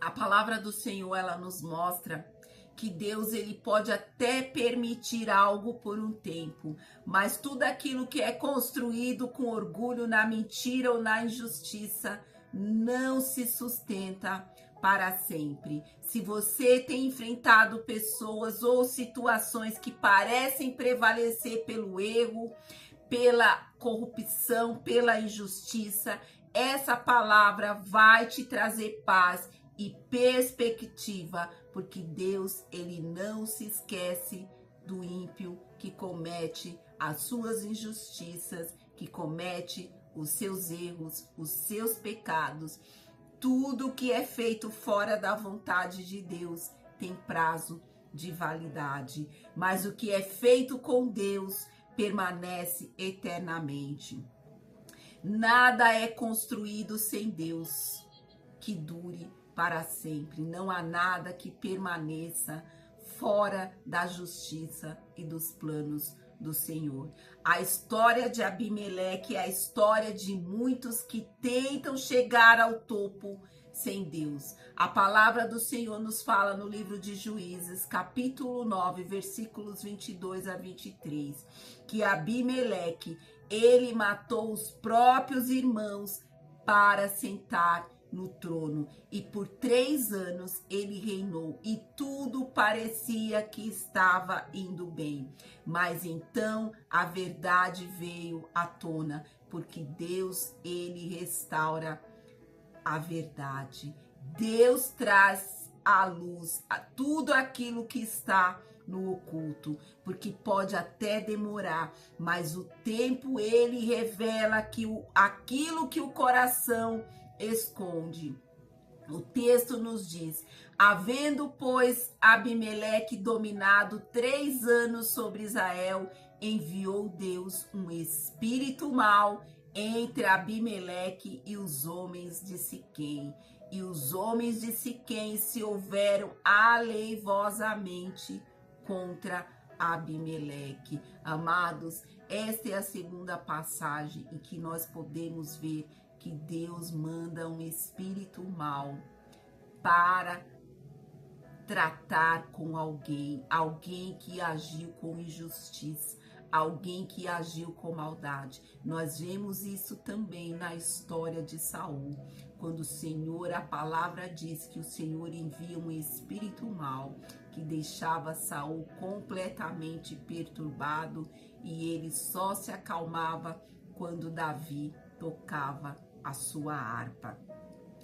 A palavra do Senhor, ela nos mostra que Deus, ele pode até permitir algo por um tempo, mas tudo aquilo que é construído com orgulho na mentira ou na injustiça não se sustenta para sempre. Se você tem enfrentado pessoas ou situações que parecem prevalecer pelo erro, pela corrupção, pela injustiça, essa palavra vai te trazer paz e perspectiva, porque Deus, ele não se esquece do ímpio que comete as suas injustiças, que comete os seus erros, os seus pecados. Tudo que é feito fora da vontade de Deus tem prazo de validade, mas o que é feito com Deus permanece eternamente. Nada é construído sem Deus que dure para sempre. Não há nada que permaneça fora da justiça e dos planos do Senhor. A história de Abimeleque é a história de muitos que tentam chegar ao topo sem Deus. A palavra do Senhor nos fala no livro de Juízes, capítulo 9, versículos 22 a 23, que Abimeleque, ele matou os próprios irmãos para sentar no trono, e por 3 anos ele reinou, e tudo parecia que estava indo bem. Mas então a verdade veio à tona, porque Deus, ele restaura a verdade. Deus traz à luz tudo aquilo que está no oculto, porque pode até demorar, mas o tempo, ele revela aquilo que o coração esconde. O texto nos diz: havendo, pois, Abimeleque dominado 3 anos sobre Israel, enviou Deus um espírito mau entre Abimeleque e os homens de Siquém. E os homens de Siquém se houveram aleivosamente contra Abimeleque. Amados, esta é a segunda passagem em que nós podemos ver que Deus manda um espírito mau para tratar com alguém que agiu com injustiça, alguém que agiu com maldade. Nós vemos isso também na história de Saul, quando o Senhor, a palavra diz que o Senhor envia um espírito mau que deixava Saul completamente perturbado, e ele só se acalmava quando Davi tocava a sua harpa.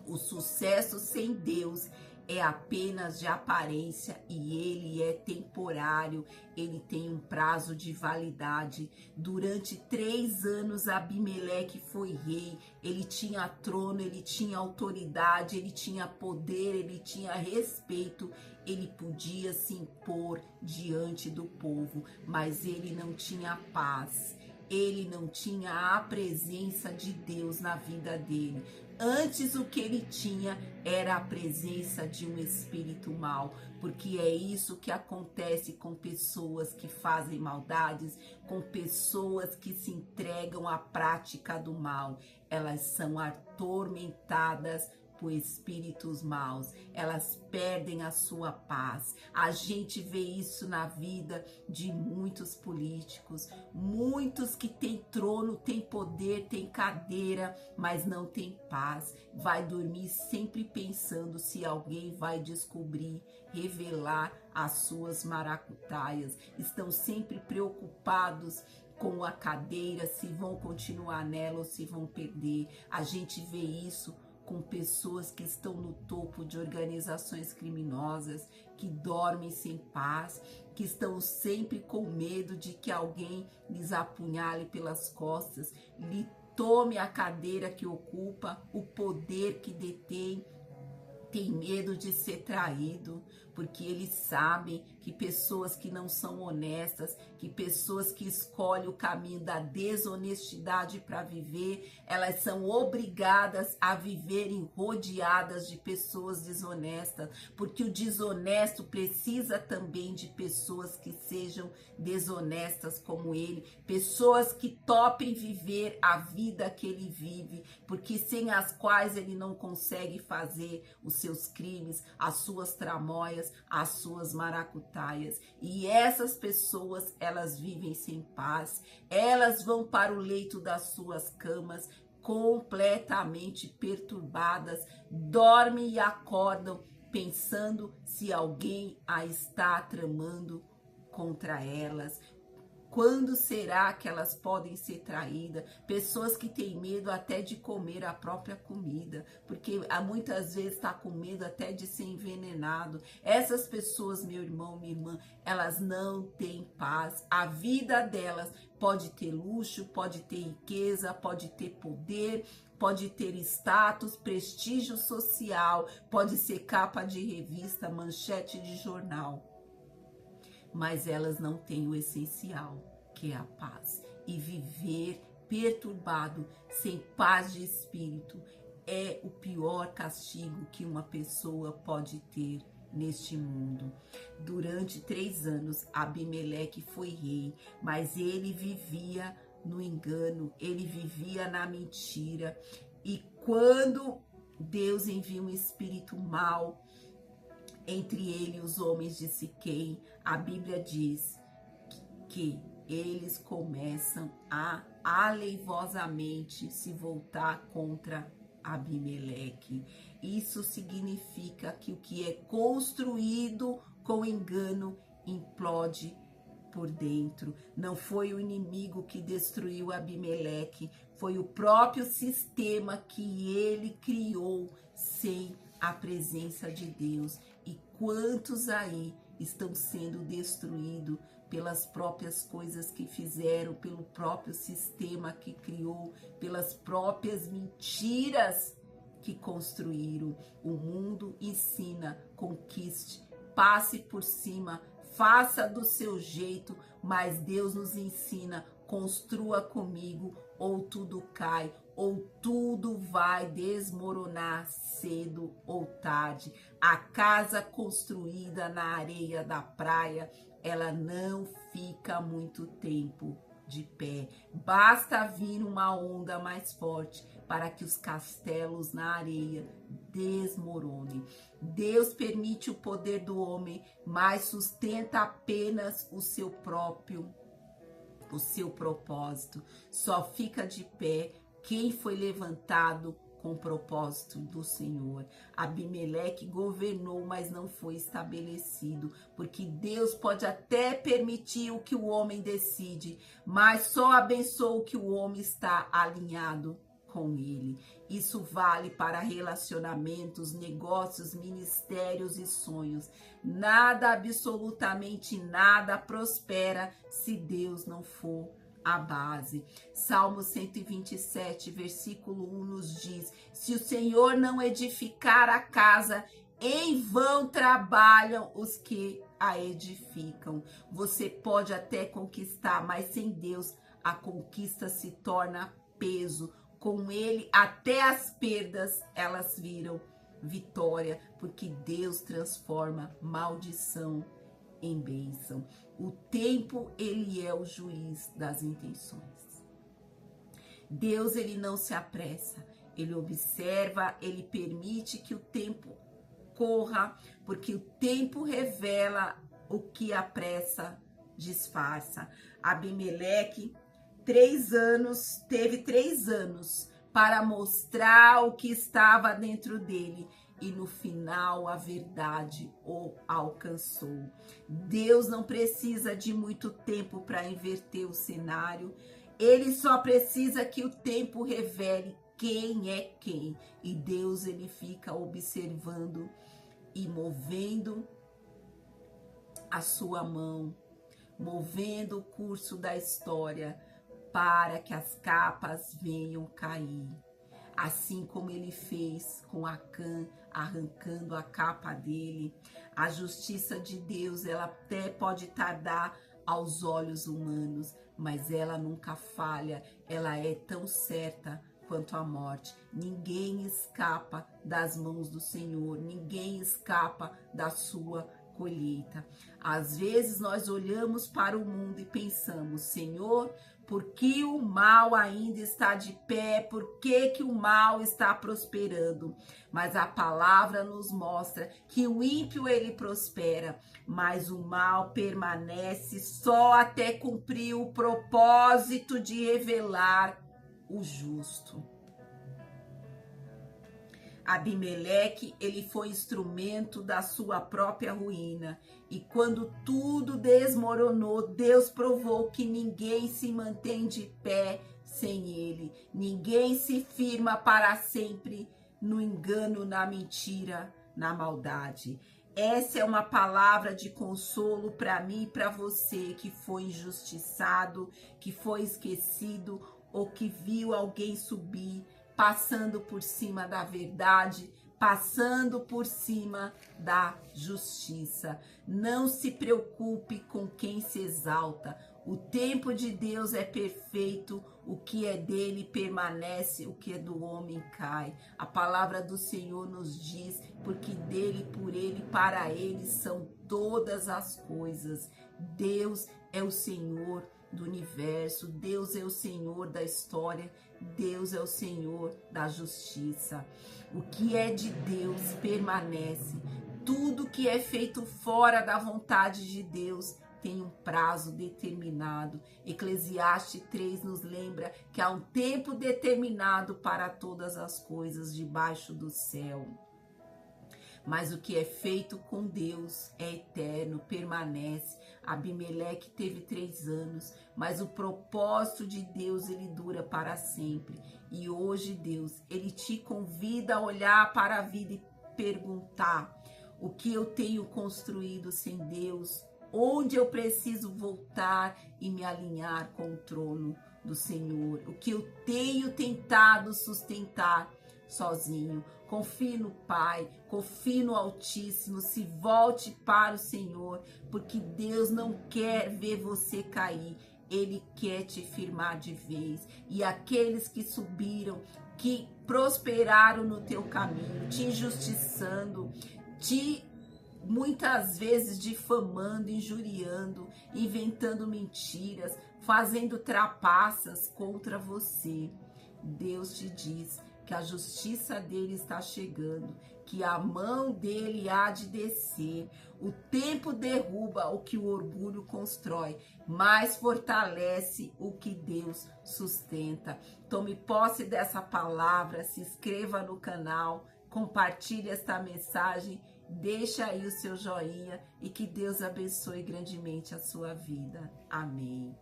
O sucesso sem Deus é apenas de aparência e ele é temporário, ele tem um prazo de validade. Durante 3 anos Abimeleque foi rei, ele tinha trono, ele tinha autoridade, ele tinha poder, ele tinha respeito, ele podia se impor diante do povo, mas ele não tinha paz. Ele não tinha a presença de Deus na vida dele. Antes, o que ele tinha era a presença de um espírito mau, porque é isso que acontece com pessoas que fazem maldades, com pessoas que se entregam à prática do mal. Elas são atormentadas por espíritos maus, elas perdem a sua paz. A gente vê isso na vida de muitos políticos, muitos que têm trono, têm poder, têm cadeira, mas não têm paz. Vai dormir sempre pensando se alguém vai descobrir, revelar as suas maracutaias. Estão sempre preocupados com a cadeira, se vão continuar nela ou se vão perder. A gente vê isso com pessoas que estão no topo de organizações criminosas, que dormem sem paz, que estão sempre com medo de que alguém lhes apunhale pelas costas, lhe tome a cadeira que ocupa, o poder que detém. Tem medo de ser traído, porque ele sabe que pessoas que não são honestas, que pessoas que escolhem o caminho da desonestidade para viver, elas são obrigadas a viverem rodeadas de pessoas desonestas, porque o desonesto precisa também de pessoas que sejam desonestas como ele, pessoas que topem viver a vida que ele vive, porque sem as quais ele não consegue fazer os seus crimes, as suas tramóias, as suas maracutaias. E essas pessoas, elas vivem sem paz, elas vão para o leito das suas camas completamente perturbadas, dormem e acordam pensando se alguém a está tramando contra elas. Quando será que elas podem ser traídas? Pessoas que têm medo até de comer a própria comida, porque muitas vezes está com medo até de ser envenenado. Essas pessoas, meu irmão, minha irmã, elas não têm paz. A vida delas pode ter luxo, pode ter riqueza, pode ter poder, pode ter status, prestígio social, pode ser capa de revista, manchete de jornal. Mas elas não têm o essencial, que é a paz. E viver perturbado, sem paz de espírito, é o pior castigo que uma pessoa pode ter neste mundo. Durante 3 anos, Abimeleque foi rei, mas ele vivia no engano, ele vivia na mentira. E quando Deus envia um espírito mau entre ele e os homens de Siquém, a Bíblia diz que eles começam a aleivosamente se voltar contra Abimeleque. Isso significa que o que é construído com engano implode por dentro. Não foi o inimigo que destruiu Abimeleque, foi o próprio sistema que ele criou sem a presença de Deus. E quantos aí estão sendo destruídos pelas próprias coisas que fizeram, pelo próprio sistema que criou, pelas próprias mentiras que construíram. O mundo ensina: conquiste, passe por cima, faça do seu jeito, mas Deus nos ensina: construa comigo, ou tudo cai, ou tudo vai desmoronar cedo ou tarde. A casa construída na areia da praia, ela não fica muito tempo de pé. Basta vir uma onda mais forte para que os castelos na areia desmoronem. Deus permite o poder do homem, mas sustenta apenas o seu propósito. Só fica de pé quem foi levantado com o propósito do Senhor. Abimeleque governou, mas não foi estabelecido, porque Deus pode até permitir o que o homem decide, mas só abençoa o que o homem está alinhado com ele. Isso vale para relacionamentos, negócios, ministérios e sonhos. Nada, absolutamente nada prospera se Deus não for a base. Salmo 127, versículo 1 nos diz: se o Senhor não edificar a casa, em vão trabalham os que a edificam. Você pode até conquistar, mas sem Deus a conquista se torna peso. Com ele, até as perdas, elas viram vitória, porque Deus transforma maldição em bênção. O tempo, ele é o juiz das intenções. Deus, ele não se apressa, ele observa, ele permite que o tempo corra, porque o tempo revela o que a pressa disfarça. Abimeleque teve 3 anos para mostrar o que estava dentro dele, e no final a verdade o alcançou. Deus não precisa de muito tempo para inverter o cenário, ele só precisa que o tempo revele quem é quem, e Deus, ele fica observando e movendo a sua mão, movendo o curso da história, para que as capas venham cair. assim como ele fez com Acã, arrancando a capa dele. A justiça de Deus, ela até pode tardar aos olhos humanos, mas ela nunca falha, ela é tão certa quanto a morte. Ninguém escapa das mãos do Senhor, ninguém escapa da sua colheita. Às vezes nós olhamos para o mundo e pensamos: Senhor, por que o mal ainda está de pé? Por que o mal está prosperando? Mas a palavra nos mostra que o ímpio ele prospera, mas o mal permanece só até cumprir o propósito de revelar o justo. Abimeleque, ele foi instrumento da sua própria ruína. E quando tudo desmoronou, Deus provou que ninguém se mantém de pé sem ele. Ninguém se firma para sempre no engano, na mentira, na maldade. Essa é uma palavra de consolo para mim e para você que foi injustiçado, que foi esquecido ou que viu alguém subir, passando por cima da verdade, passando por cima da justiça. Não se preocupe com quem se exalta. O tempo de Deus é perfeito, o que é dele permanece, o que é do homem cai. A palavra do Senhor nos diz, porque dele, por ele, para ele são todas as coisas. Deus é o Senhor do universo, Deus é o Senhor da história, Deus é o Senhor da justiça. O que é de Deus permanece. Tudo que é feito fora da vontade de Deus tem um prazo determinado. Eclesiastes 3 nos lembra que há um tempo determinado para todas as coisas debaixo do céu. Mas o que é feito com Deus é eterno, permanece. Abimeleque teve 3 anos, mas o propósito de Deus, ele dura para sempre. E hoje, Deus, ele te convida a olhar para a vida e perguntar: o que eu tenho construído sem Deus? Onde eu preciso voltar e me alinhar com o trono do Senhor? O que eu tenho tentado sustentar sozinho? Confie no Pai, confie no Altíssimo, se volte para o Senhor, porque Deus não quer ver você cair, Ele quer te firmar de vez. E aqueles que subiram, que prosperaram no teu caminho, te injustiçando, te muitas vezes difamando, injuriando, inventando mentiras, fazendo trapaças contra você, Deus te diz que a justiça dele está chegando, que a mão dele há de descer. O tempo derruba o que o orgulho constrói, mas fortalece o que Deus sustenta. Tome posse dessa palavra, se inscreva no canal, compartilhe esta mensagem, deixa aí o seu joinha e que Deus abençoe grandemente a sua vida. Amém.